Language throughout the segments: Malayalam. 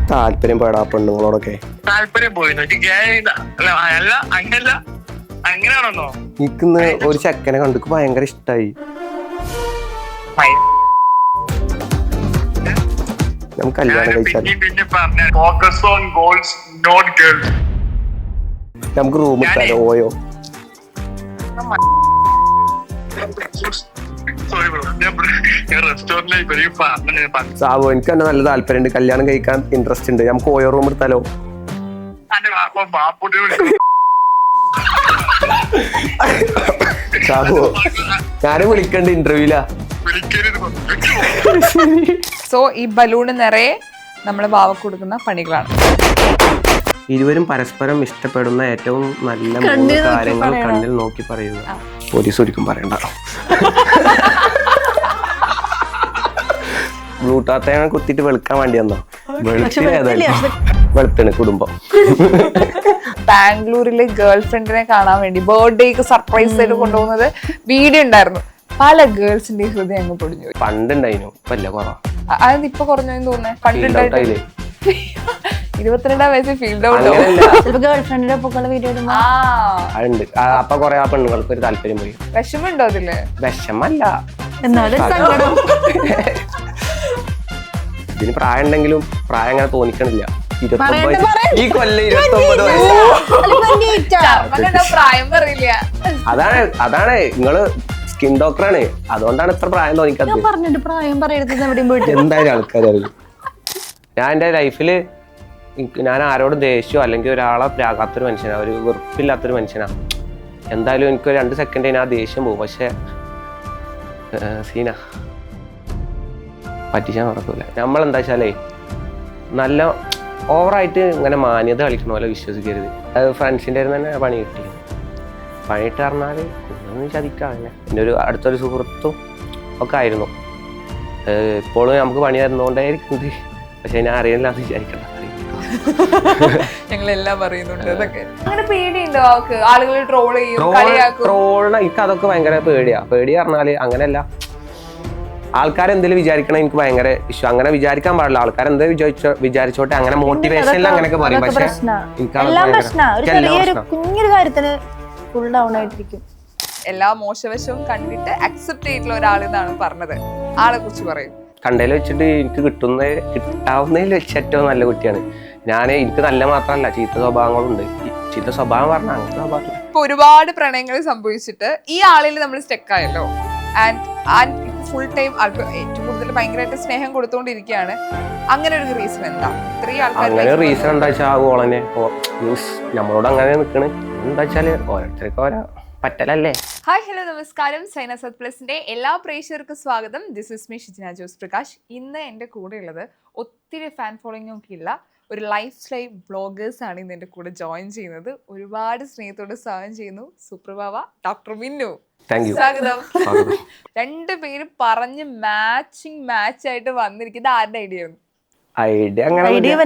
താല്പര്യം പേടാ പെണ്ണുങ്ങളോടൊക്കെ താല്പര്യം പോയിരുന്നു അല്ല അങ്ങനല്ല അങ്ങനെയാണെന്നോ എനിക്കിന്ന് ഒരു ചെക്കനെ കണ്ടിക്ക് ഭയങ്കര ഇഷ്ടായി. നമുക്ക് കല്യാണം കഴിച്ചാൽ പിന്നെ പറഞ്ഞ focus on goals not girls. നമുക്ക് റൂം ഇട്ടാലോ? ഓയോ സോറി ബ്രോ, ഞാൻ റെസ്റ്റോറന്റിലേക്ക് പറഞ്ഞു. സാബു, എനിക്ക് തന്നെ നല്ല താല്പര്യമുണ്ട്, കല്യാണം കഴിക്കാൻ ഇൻട്രസ്റ്റ് ഉണ്ട്. നമുക്ക് ഓയോ റൂം എടുത്താലോ? സാബു, ഞാനും വിളിക്കണ്ട് ഇന്റർവ്യൂലാ. സോ ഈ ബലൂണ് നിറയെ നമ്മള് ബാവ കൊടുക്കുന്ന പണികളാണ്. ഇരുവരും പരസ്പരം ഇഷ്ടപ്പെടുന്ന ഏറ്റവും നല്ല മൂന്ന് കാര്യങ്ങൾ കണ്ണിൽ നോക്കി പറയുക. പോലീസ് ഒരിക്കും പറയണ്ട. ബ്ലൂട്ടാത്തേനെ കുത്തിട്ട് വെളുക്കാൻ വേണ്ടി വന്നോ? വെളുത്തണ് കുടുംബം. ബാംഗ്ലൂരില് ഗേൾ ഫ്രണ്ടിനെ കാണാൻ വേണ്ടി ബർത്ത്ഡേക്ക് സർപ്രൈസ് ആയിട്ട് കൊണ്ടുപോകുന്നത് വീഡിയോ ഉണ്ടായിരുന്നു. പല ഗേൾസിന്റെ ഹൃദയം അങ്ങ് പൊടിഞ്ഞു. പണ്ടുണ്ടായിരുന്നു, ഇപ്പൊ അല്ല കുറവാ. അതായത് ഇപ്പൊ കുറഞ്ഞു തോന്നുന്നേ. പണ്ടുണ്ടായിട്ട് 22-ാം വയസ്സിൽ ഫീൽഡ് ഔട്ട് ഗേൾ ഫ്രണ്ടിന്റെ ഒപ്പം വീഡിയോ അതുണ്ട്. അപ്പൊ കൊറേ ആ പെണ്ണുങ്ങൾക്ക് ഒരു താല്പര്യം പോയി. വിഷമുണ്ടോ അതില്? വിഷമല്ല, എന്നാലും സങ്കടം. ഇതിന് പ്രായം ഉണ്ടെങ്കിലും പ്രായം അങ്ങനെ തോന്നിക്കണില്ല. 29 ഈ കൊല്ലം 29 വയസ്സാ. പ്രായം പറയില്ല. അതാണ് നിങ്ങള് സ്കിൻ ഡോക്ടറാണ്, അതുകൊണ്ടാണ് ഇത്ര പ്രായം തോന്നിക്കാത്തത്. പറഞ്ഞിട്ട് പ്രായം പറയരുത് എവിടെയും പോയിട്ട്. എന്തായാലും ആൾക്കാരറിയും. ഞാൻ എൻ്റെ ലൈഫില് ഞാൻ ആരോടും ദേഷ്യമോ അല്ലെങ്കിൽ ഒരാളെ പ്രാകാത്തൊരു മനുഷ്യനാ, ഒരു വെറുപ്പില്ലാത്തൊരു മനുഷ്യനാ. എന്തായാലും എനിക്ക് 2 സെക്കൻഡ് ആ ദേഷ്യം പോകും. പക്ഷെ സീന പറ്റിച്ചാൽ നടക്കൂല. നമ്മളെന്താ വെച്ചാലേ നല്ല ഓവറായിട്ട് ഇങ്ങനെ മാന്യത കളിക്കണ പോലെ വിശ്വസിക്കരുത്. അത് ഫ്രണ്ട്സിൻ്റെ തന്നെ പണി കിട്ടി. പണിയിട്ട് പറഞ്ഞാൽ ഒന്നും ചതിക്കാതെ എൻ്റെ ഒരു അടുത്തൊരു സുഹൃത്തും ഒക്കെ ആയിരുന്നു. ഇപ്പോഴും നമുക്ക് പണി തരുന്നോണ്ടായിരിക്കുന്നത്. പക്ഷെ ഞാൻ അറിയില്ല എന്ന് വിചാരിക്കണ്ട. ഞങ്ങളെല്ലാം പറയുന്നുണ്ട് അതൊക്കെ. അങ്ങനെ പേടിയുണ്ടോ അവർക്ക്? ആളുകൾ ട്രോൾ ചെയ്യും, ട്രോളിന് എനിക്ക് അതൊക്കെ ഭയങ്കര പേടിയാ. പേടി പറഞ്ഞാല് അങ്ങനെയല്ല, ആൾക്കാരെന്തെങ്കിലും വിചാരിക്കണം എനിക്ക് ഭയങ്കര ഇഷ്യൂ. അങ്ങനെ വിചാരിക്കാൻ പാടില്ല. ആൾക്കാരെന്തെങ്കിലും വിചാരിച്ചോട്ടെ, അങ്ങനെ മോട്ടിവേഷനിൽ അങ്ങനെയൊക്കെ പറയും. പക്ഷെ കുഞ്ഞൊരു കാര്യത്തിന് ഫുൾ ഡൗൺ ആയിട്ടിരിക്കും. എല്ലാ മോശവശവും കണ്ടിട്ട് അക്സെപ്റ്റ് ചെയ്തിട്ടുള്ള ഒരാളെന്നാണ് പറഞ്ഞത്. ആളെ കുറിച്ച് പറയും. കണ്ടതിൽ വെച്ചിട്ട് എനിക്ക് കിട്ടാവുന്നതിൽ വെച്ച് ഏറ്റവും നല്ല കുട്ടിയാണ് ഞാൻ. എനിക്ക് നല്ല മാത്രമല്ല, ചീത്ത സ്വഭാവങ്ങളുണ്ട്. ചീത്ത സ്വഭാവം പറഞ്ഞാൽ അങ്ങനത്തെ സ്വഭാവം. ഇപ്പൊ ഒരുപാട് പ്രണയങ്ങൾ സംഭവിച്ചിട്ട് ഈ ആളിൽ നമ്മൾ സ്റ്റെക്ക് ആയല്ലോ. ആൻഡ് ഫുൾ ടൈം ആൾക്ക് ഏറ്റവും കൂടുതൽ ഭയങ്കരമായിട്ട് സ്നേഹം കൊടുത്തോണ്ടിരിക്കുകയാണ്. അങ്ങനെ ഒരു റീസൺ എന്താ? ഇത്രയും ആൾക്കാർ അങ്ങനെ റീസൺ എന്താ വെച്ചാൽ ഓളനെ മീൻസ് നമ്മളോട് അങ്ങനെ നിൽക്കണ്. എന്താ വെച്ചാല് ഓരോരുത്തർക്ക് ഓരോ പറ്റലല്ലേ. ഹായ്, ഹലോ, നമസ്കാരം. സൈന സത് പ്ലസിന്റെ എല്ലാ പ്രേക്ഷകർക്കും സ്വാഗതം. This is me Shijina Jose Prakash. ഇന്ന് എൻ്റെ കൂടെ ഉള്ളത് ഒത്തിരി ഫാൻ ഫോളോയിങ് ഒക്കെ ഉള്ള ഒരു ലൈഫ് സ്റ്റൈൽ ബ്ലോഗേഴ്സ് ആണ് ഇന്ന് എൻ്റെ കൂടെ ജോയിൻ ചെയ്യുന്നത്. ഒരുപാട് സ്നേഹത്തോടെ സ്വാഗതം ചെയ്യുന്നു സുപ്രഭാവ, ഡോക്ടർ മിന്നു. സ്വാഗതം. 2 പേരും പറഞ്ഞ് മാച്ച് ആയിട്ട് വന്നിരിക്കുന്നത് ആരുടെ ഐഡിയ ആണ്?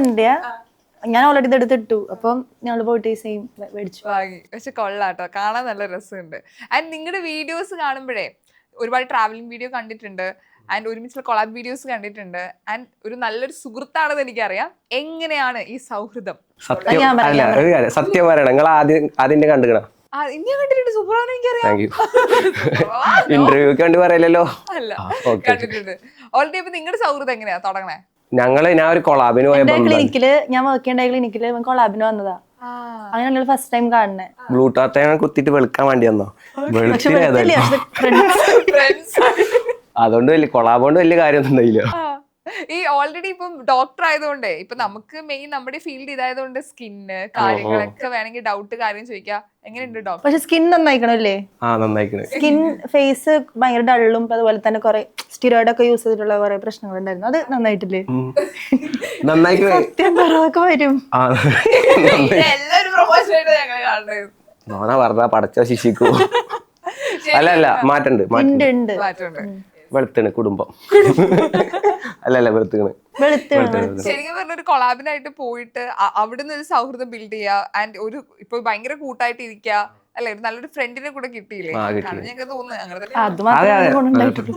ഐഡിയ ഞാൻ ഓൾറെഡി ഇത് എടുത്തിട്ടു. അപ്പം ഞങ്ങൾ പോയിട്ട് സെയിം മേടിച്ചു വാങ്ങി. പക്ഷെ കൊള്ളാട്ടോ, കാണാൻ നല്ല രസമുണ്ട്. ആൻഡ് നിങ്ങളുടെ വീഡിയോസ് കാണുമ്പോഴേ ഒരുപാട് ട്രാവലിംഗ് വീഡിയോ കണ്ടിട്ടുണ്ട്, ആൻഡ് ഒരുമിച്ചുള്ള കൊളാബ് വീഡിയോസ് കണ്ടിട്ടുണ്ട്. ആൻഡ് ഒരു നല്ലൊരു സുഹൃത്താണെന്ന് എനിക്കറിയാം. എങ്ങനെയാണ് ഈ സൗഹൃദം? സത്യം പറയണം, നിങ്ങൾ ആദ്യം കണ്ടുകണം. ഇന്ത്യ കണ്ടിട്ടുണ്ട്. സൂപ്പറാണ്, എനിക്കറിയാം. ഇന്റർവ്യൂക്ക് വേണ്ടി പറയല്ലോ. അല്ല, കണ്ടിട്ടുണ്ട് ഓൾറെഡി. അപ്പൊ നിങ്ങളുടെ സൗഹൃദം എങ്ങനെയാ തുടങ്ങണേ? ഞാൻ ഒരു കൊളാബിന് പോയ ക്ലിനിക്കില്, ഞാൻ വർക്ക് ചെയ്യേണ്ട ക്ലിനിക്കില് കൊളാബിന് വന്നതാ. അങ്ങനെയാണ് ഫസ്റ്റ് ടൈം കാണുന്നത്. ബ്ലൂടൂത്ത് കുത്തിട്ട് വെളുക്കാൻ വേണ്ടി വന്നോ? അതുകൊണ്ട് വലിയ കൊളാബ് കൊണ്ട് വലിയ കാര്യമൊന്നും ഉണ്ടായില്ല. ഈ ഓൾറെഡി ഇപ്പം ഡോക്ടർ ആയതുകൊണ്ടേ ഇപ്പൊ നമുക്ക് മെയിൻ നമ്മുടെ ഫീൽഡ് ഇതായതുകൊണ്ട് സ്കിന്ന് കാര്യങ്ങളൊക്കെ വേണമെങ്കിൽ ഡൗട്ട് കാര്യം ചോദിക്കാം. എങ്ങനെയുണ്ട് ഡോക്ടർ? പക്ഷെ സ്കിൻ നന്നായിക്കണല്ലേ? സ്കിൻ ഫേസ് ഭയങ്കര ഡള്ളും അതുപോലെ തന്നെ കുറെ സ്റ്റിറോയിഡ് ഒക്കെ യൂസ് ചെയ്തിട്ടുള്ള കുറെ പ്രശ്നങ്ങൾ ഉണ്ടായിരുന്നു. അത് നന്നായിട്ടില്ലേ? സത്യം പറയൊക്കെ വരും. പടച്ച ശിശിക്കൂ. അല്ല മാറ്റുണ്ട്. വെളുത്തണ് കുടുംബം. അല്ലല്ല വെളുത്തണ്. ശരിക്കും പറഞ്ഞ ഒരു കൊളാബിനായിട്ട് പോയിട്ട് അവിടുന്ന് ഒരു സൗഹൃദം ബിൽഡ് ചെയ്യുക. ആൻഡ് ഒരു ഇപ്പൊ ഭയങ്കര കൂട്ടായിട്ട് ഇരിക്കുക. അല്ലെ നല്ലൊരു ഫ്രണ്ടിനെ കൂടെ കിട്ടിയില്ലേ? ആ, കിട്ടി. കാരണം ഞങ്ങൾക്ക് തോന്നുന്നു അങ്ങനെ തന്നെ. അത് മാത്രമേ ഗുണമുണ്ടായിട്ടുള്ളൂ.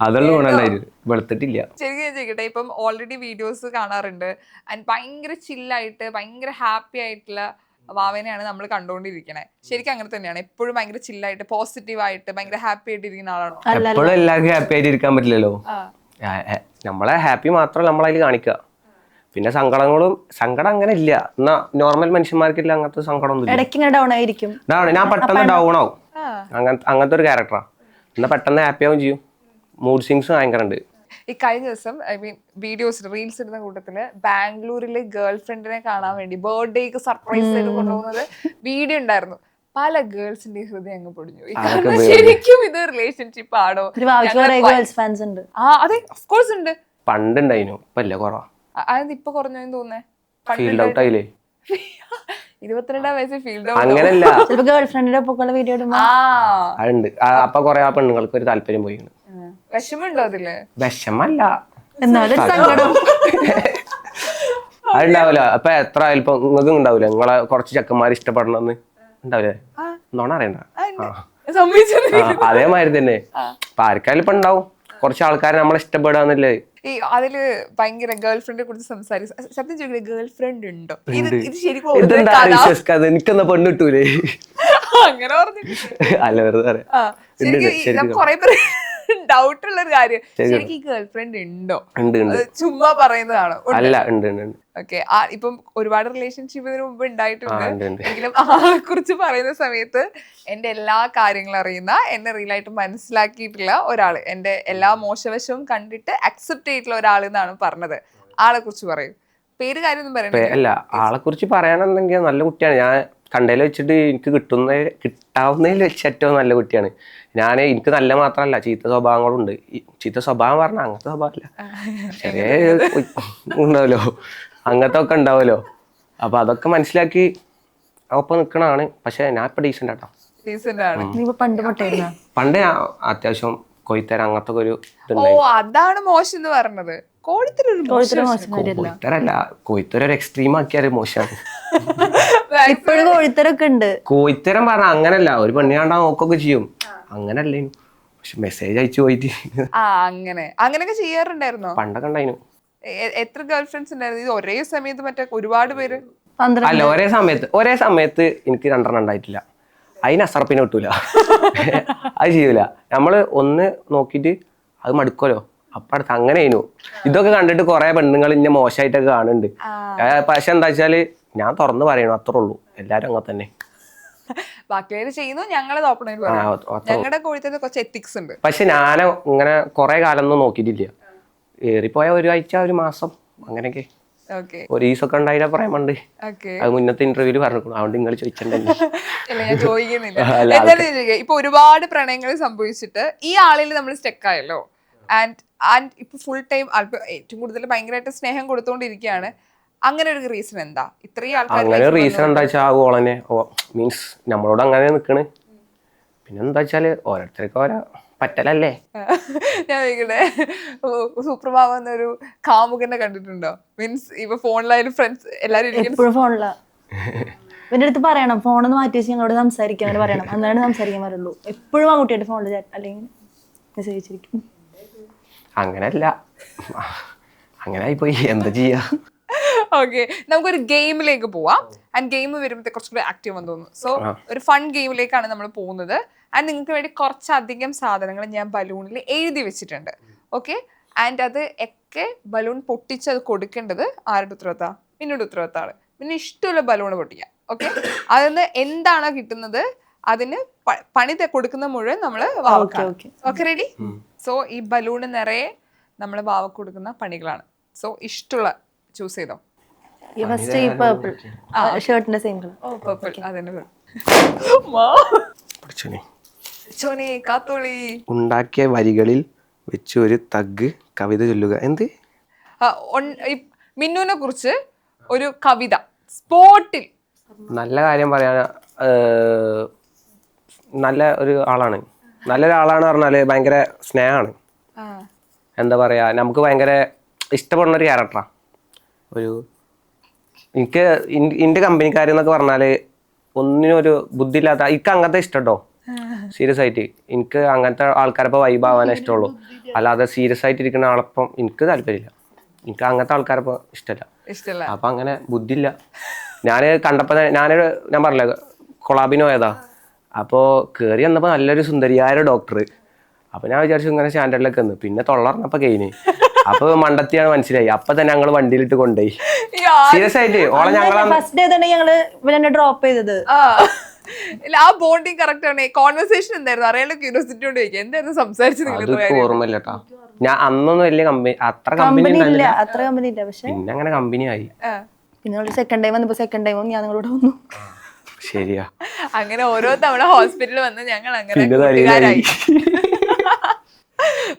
അതുള്ള ഗുണമുണ്ടായിരുന്നു, വെളുത്തിട്ടില്ല. ശരിക്കും ഞാൻ ചോദിക്കട്ടെ, ഇപ്പം ഓൾറെഡി വീഡിയോസ് കാണാറുണ്ട് ആൻഡ് ഭയങ്കര ചില്ലായിട്ട് ഭയങ്കര ഹാപ്പി ആയിട്ടുള്ള വാവനെയാണ് നമ്മൾ കണ്ടുകൊണ്ടിരിക്കണേ. ശരിക്കും അങ്ങനെ തന്നെയാണ്? എപ്പോഴും ഭയങ്കര ചില്ലായിട്ട് പോസിറ്റീവ് ആയിട്ട് ഭയങ്കര ഹാപ്പി ആയിട്ട് ഇരിക്കുന്ന ആളാണോ? എപ്പോഴും എല്ലാവർക്കും ഹാപ്പി ആയിട്ട് ഇരിക്കാൻ പറ്റില്ലല്ലോ. നമ്മളെ ഹാപ്പി മാത്രമല്ല നമ്മളതിൽ കാണിക്കുക. പിന്നെ സങ്കടം അങ്ങനെ ഇല്ല. എന്നാ നോർമൽ മനുഷ്യന്മാർക്കില്ല അങ്ങനത്തെ സങ്കടമൊന്നും ഇടയ്ക്ക് ഇങ്ങനെ ഡൗൺ ആയിരിക്കും. ഞാൻ പെട്ടെന്ന് ഡൗൺ ആവും, അങ്ങനത്തെ ഒരു ക്യാരക്ടറാണ്. എന്നാ പെട്ടെന്ന് ഹാപ്പി ആവും ചെയ്യും. മൂഡ് സ്വിങ്സ് ഭയങ്കര ഉണ്ട്. ഈ കഴിഞ്ഞ ദിവസം വീഡിയോസ് റീൽസ് ഇടുന്ന കൂട്ടത്തില് ബാംഗ്ലൂരിലെ ഗേൾ ഫ്രണ്ടിനെ കാണാൻ വേണ്ടി ബർത്ത്ഡേക്ക് സർപ്രൈസ് ആയിട്ട് കൊണ്ടുപോകുന്നത് വീഡിയോ ഉണ്ടായിരുന്നു. പല ഗേൾസിന്റെ ഹൃദയം അങ്ങ് പൊടിഞ്ഞു. കാരണം ശരിക്കും ഇത് റിലേഷൻഷിപ്പ് ആണോ? ഗേൾസ് ഫാൻസ് ഉണ്ട്. അതെ, ഓഫ് കോഴ്സ് ഉണ്ട്. പണ്ടുണ്ടായിരുന്നു, ഇപ്പൊ അല്ലേ കുറവാ. അതായത് ഇപ്പൊ കുറഞ്ഞു തോന്നേ. ഫീൽഡ് ഔട്ട് ആയില്ലേ? 22 വയസ്സിൽ ഫീൽഡ് ഔട്ട്. അങ്ങനല്ല, ഗേൾ ഫ്രണ്ടിന്റെ ഒപ്പം വീഡിയോ ഇടുമ്പോ അതുണ്ട്. അപ്പൊ കൊറേ ആ പെണ്ണുങ്ങൾക്ക് ഒരു താല്പര്യം പോയി. വിഷമുണ്ടോ അതില്? വിഷമല്ല, എന്നാലും സങ്കടം അതുണ്ടാവില്ല. അപ്പൊ എത്ര ആയാലും ഇപ്പൊ നിങ്ങൾക്ക് ഉണ്ടാവില്ല നിങ്ങളെ കുറച്ച് ചെക്കന്മാർ ഇഷ്ടപ്പെടണമെന്ന് ഉണ്ടാവില്ലേ? നോണ അറിയണ്ട. അതേമാതിരി തന്നെ ഇപ്പൊ ആർക്കായാലും ഇപ്പൊ ഉണ്ടാവും കുറച്ച് ആൾക്കാരെ നമ്മളെ ഇഷ്ടപ്പെടാന്നല്ലേ. ഈ അതില് ഭയങ്കര ഗേൾ ഫ്രണ്ടിനെ കുറിച്ച് സംസാരിക്കും. സത്യം ചോദിക്കില്ല, ഗേൾ ഫ്രണ്ട് ഉണ്ടോ? ഇത് ശരിക്കും എനിക്കെന്നാ പെണ്ണ് കിട്ടൂലേ? അങ്ങനെ പറഞ്ഞിട്ട് അല്ല, വെറുതെ കൊറേ പേര് ഡൗട്ട് ഉള്ള ഒരു കാര്യം, ശരിക്കും ഗേൾ ഫ്രണ്ട് ഉണ്ടോ? ചുമ്മാ പറയുന്നതാണോ? അല്ല, ഉണ്ട്. ഓക്കെ, ഇപ്പം ഒരുപാട് റിലേഷൻഷിപ്പ് ഇതിനു മുമ്പ് ഉണ്ടായിട്ടുണ്ട്. എങ്കിലും ആളെ കുറിച്ച് പറയുന്ന സമയത്ത് എന്റെ എല്ലാ കാര്യങ്ങളും അറിയുന്ന, എന്നെ റിയലായിട്ട് മനസ്സിലാക്കിയിട്ടുള്ള ഒരാള്, എന്റെ എല്ലാ മോശവശവും കണ്ടിട്ട് അക്സെപ്റ്റ് ചെയ്തിട്ടുള്ള ഒരാൾ എന്നാണ് പറഞ്ഞത്. ആളെ കുറിച്ച് പറയും. പേര് കാര്യമൊന്നും പറയണ്ട. അല്ല, ആളെ കുറിച്ച് പറയാനെന്തെങ്കിലും നല്ല കുട്ടിയാണ്. ഞാൻ കണ്ടതിൽ വെച്ചിട്ട് എനിക്ക് കിട്ടാവുന്നതിൽ വെച്ച് ഏറ്റവും നല്ല കുട്ടിയാണ്. എനിക്ക് നല്ല മാത്രമല്ല ചീത്ത സ്വഭാവങ്ങളുണ്ട്. ചീത്ത സ്വഭാവം പറഞ്ഞാൽ അങ്ങനത്തെ സ്വഭാവമല്ല, ചെറിയ ഉണ്ടാവല്ലോ, അങ്ങനത്തെ ഒക്കെ ഉണ്ടാവല്ലോ. അപ്പൊ അതൊക്കെ മനസ്സിലാക്കി ഒപ്പം നിക്കണാണ്. പക്ഷെ ഞാൻ ഇപ്പൊ ഡീസന്റ് ആട്ടോ. പണ്ട് ഞാൻ അത്യാവശ്യം കൊയ്ത്തരം അങ്ങനത്തെ ഒരു അതാണ് മോശം എന്ന് പറഞ്ഞത്. കോഴിത്തരല്ല, കോഴിത്തരം ഒരു എക്സ്ട്രീം ആക്കിയാല് മോശമാണ്. ഇപ്പോഴും കോഴിത്തരൊക്കെ ഉണ്ട്. കോഴിത്തരം പറഞ്ഞ അങ്ങനല്ല, ഒരു പെണ്ണിയാണ്ടാ നോക്കൊക്കെ ചെയ്യും, അങ്ങനല്ലേ. പക്ഷെ മെസ്സേജ് അയച്ചു പോയിട്ട് അങ്ങനെയൊക്കെ ചെയ്യാറുണ്ടായിരുന്നോ? പണ്ടൊക്കെ ഉണ്ടായിരുന്നു. എത്ര ഗേൾ ഫ്രണ്ട്സ് ഉണ്ടായിരുന്നു? ഇത് ഒരേ സമയത്ത് മറ്റേ ഒരുപാട് പേര്? അല്ല, ഒരേ സമയത്ത് എനിക്ക് 2 ഉണ്ടായിട്ടില്ല. അതിന് അസറപ്പിനെ കിട്ടൂല, അത് ചെയ്യൂല. നമ്മള് ഒന്ന് നോക്കിട്ട് അത് മടുക്കല്ലോ, അപ്പൊ അടുത്ത് അങ്ങനെ ആയിരുന്നു. ഇതൊക്കെ കണ്ടിട്ട് കുറെ പെണ്ണുങ്ങൾ ഇന്നെ മോശമായിട്ടൊക്കെ കാണുന്നുണ്ട്. പക്ഷെ എന്താ വെച്ചാല് ഞാൻ തുറന്ന് പറയണു, അത്രേ ഉള്ളൂ. എല്ലാരും അങ്ങനെ തന്നെ. ബാക്കിയൊരു ചെയ്യുന്നു, ഞങ്ങളുടെ കോഴിത്തന്നെ കുറച്ച് എത്തിക്സ് ഉണ്ട്. പക്ഷെ ഞാൻ ഇങ്ങനെ കുറെ കാലം ഒന്നും നോക്കിയിട്ടില്ല. ഏറിപ്പോയ 1 ആഴ്ച 1 മാസം അങ്ങനെയൊക്കെ. ഒരു ഈസൊക്കെ ഉണ്ടായില്ല പറയാൻ പണ്ട്. അത് മുന്നത്തെ ഇന്റർവ്യൂല് പറഞ്ഞു, അതുകൊണ്ട് നിങ്ങൾ ചോദിച്ചിട്ടുണ്ടല്ലോ. ഞാൻ ചോദിക്കുന്നില്ല. ഇപ്പൊ ഒരുപാട് പ്രണയങ്ങൾ സംഭവിച്ചിട്ട് ഈ ആളിൽ നമ്മൾ സ്റ്റക്ക് ആയല്ലോ. ആൻഡ് ഇപ്പൊ ഫുൾ ടൈം ഏറ്റവും കൂടുതൽ ഭയങ്കരമായിട്ട് സ്നേഹം കൊടുത്തോണ്ടിരിക്കുകയാണ്. അങ്ങനെ ഒരു റീസൺ എന്താ? ഇത്രയും ആൾക്കാർ അങ്ങനെ റീസൺ എന്താ വെച്ചാൽ ആ ഓളനെ മീൻസ് നമ്മളോട് അങ്ങനെ നിക്കണ്. പിന്നെ എന്താ വെച്ചാല് ഓരോരുത്തർക്ക് ഓരോ പറ്റലല്ലേ. ഞാൻ ചോദിക്കട്ടെ, സുപ്രഭാവ എന്നൊരു കാമുകനെ കണ്ടിട്ടുണ്ടോ? മീൻസ് ഇപ്പൊ ഫോണിലായാലും ഫ്രണ്ട്സ് എല്ലാരും എപ്പോഴും ഫോണിലാ. ഇവന്റെ അടുത്ത് പറയണം, ഫോണൊന്ന് മാറ്റി വെച്ച് ഞങ്ങളോട് സംസാരിക്കാൻ അങ്ങനെ പറയണം, എന്നാലും സംസാരിക്കാൻ വരുള്ളൂ. എപ്പോഴും ആ കുട്ടിയായിട്ട് ഫോണിൽ ചാറ്റ് അല്ലെങ്കിൽ മെസ്സേജ് അയച്ചിരിക്കും. അങ്ങനല്ല, അങ്ങനെ ആയിപ്പോയി, എന്താ ചെയ്യാ. ഓക്കെ, നമുക്കൊരു ഗെയിമിലേക്ക് പോവാം. ആൻഡ് ഗെയിം വരുമ്പോഴത്തെ കുറച്ചുകൂടി ആക്റ്റീവ് എന്ന് തോന്നുന്നു. സോ ഒരു ഫൺ ഗെയിമിലേക്കാണ് നമ്മൾ പോകുന്നത്. ആൻഡ് നിങ്ങൾക്ക് വേണ്ടി കുറച്ചധികം സാധനങ്ങൾ ഞാൻ ബലൂണിൽ എഴുതി വെച്ചിട്ടുണ്ട്. ഓക്കെ, ആൻഡ് അത് ഒക്കെ ബലൂൺ പൊട്ടിച്ച് അത് കൊടുക്കേണ്ടത് ആരുടെ ഉത്തരവാദിത്തം? പിന്നീട് ഉത്തരവാദിത്തമാണ്. പിന്നെ ഇഷ്ടമുള്ള ബലൂൺ പൊട്ടിക്കാം. ഓക്കെ, അതിന് എന്താണോ കിട്ടുന്നത് അതിന് പണി കൊടുക്കുന്ന മുഴുവൻ നമ്മൾ വാവക്കാം. Okay, ready? സോ ഈ ബലൂണ് നിറയെ നമ്മൾ വാവക്ക് കൊടുക്കുന്ന പണികളാണ്. സോ ഇഷ്ടമുള്ള ചൂസ് ചെയ്തോ. ഉണ്ടാക്കിയ വരികളിൽ വെച്ച് ഒരു തഗ് കവിത ചൊല്ലുക. എന്ത്? മിന്നുവിനെ കുറിച്ച് ഒരു കവിത സ്പോട്ടിൽ. നല്ല കാര്യം പറയാൻ, നല്ല ഒരു ആളാണ്. നല്ലൊരാളാണ് പറഞ്ഞാല് ഭയങ്കര സ്നേഹമാണ്. എന്താ പറയാ, നമുക്ക് ഭയങ്കര ഇഷ്ടപ്പെടുന്ന ഒരു ക്യാരക്ടറാണ്. എനിക്ക് എൻ്റെ കമ്പനിക്കാരെന്നൊക്കെ പറഞ്ഞാല് ഒന്നിനും ഒരു ബുദ്ധി ഇല്ലാത്ത എനിക്ക് അങ്ങനത്തെ ഇഷ്ടട്ടോ. സീരിയസ് ആയിട്ട് എനിക്ക് അങ്ങനത്തെ ആൾക്കാരപ്പം വൈബ് ആവാനേ ഇഷ്ടമുള്ളൂ. അല്ലാതെ സീരിയസ് ആയിട്ട് ഇരിക്കുന്ന ആളപ്പം എനിക്ക് താല്പര്യമില്ല. എനിക്ക് അങ്ങനത്തെ ആൾക്കാരപ്പം ഇഷ്ടമല്ല. അപ്പം അങ്ങനെ ബുദ്ധിയില്ല. ഞാൻ കണ്ടപ്പോൾ ഞാൻ പറഞ്ഞില്ല കൊളാബിന് പോയതാ. അപ്പോൾ കയറി വന്നപ്പോൾ നല്ലൊരു സുന്ദരിയായ ഡോക്ടർ. അപ്പോൾ ഞാൻ വിചാരിച്ചു ഇങ്ങനെ സ്റ്റാൻഡേർഡിലൊക്കെ വന്ന്. പിന്നെ തൊള്ളറിഞ്ഞപ്പോൾ കഴിഞ്ഞ്. അപ്പോൾ മണ്ടത്തിയാണ് മനസ്സിലായി. അപ്പം തന്നെ ഞങ്ങൾ വണ്ടിയിലിട്ട് കൊണ്ടുപോയി. സീരിയസ് ആയിട്ട് ഓളെ ഫസ്റ്റ് ഡേ തന്നെ ഞങ്ങള് ഡ്രോപ്പ് ചെയ്തത്. ആ ബോണ്ടിങ് കറക്റ്റ് ആണ്. കോൺവെർസേഷൻ എന്തായിരുന്നു അറിയാനുള്ള ക്യൂരിയോസിറ്റി കൊണ്ട് ചോദിക്കാം. എന്തായിരുന്നു സംസാരിച്ചത്? ഓർമ്മയില്ല കേട്ടോ. ഞാൻ അന്നൊന്നും വലിയ അത്ര കമ്പനി ഇല്ല. പക്ഷെ പിന്നെ അങ്ങനെ കമ്പനി ആയി. പിന്നെ സെക്കൻഡ് ടൈം വന്നപ്പോ സെക്കൻഡ് ടൈമും ഞാൻ നിങ്ങളോട് വന്നു. ശരിയാ. അങ്ങനെ ഓരോ തവണ ഹോസ്പിറ്റലിൽ വന്ന് ഞങ്ങൾ അങ്ങനെ കൂട്ടുകാരായി.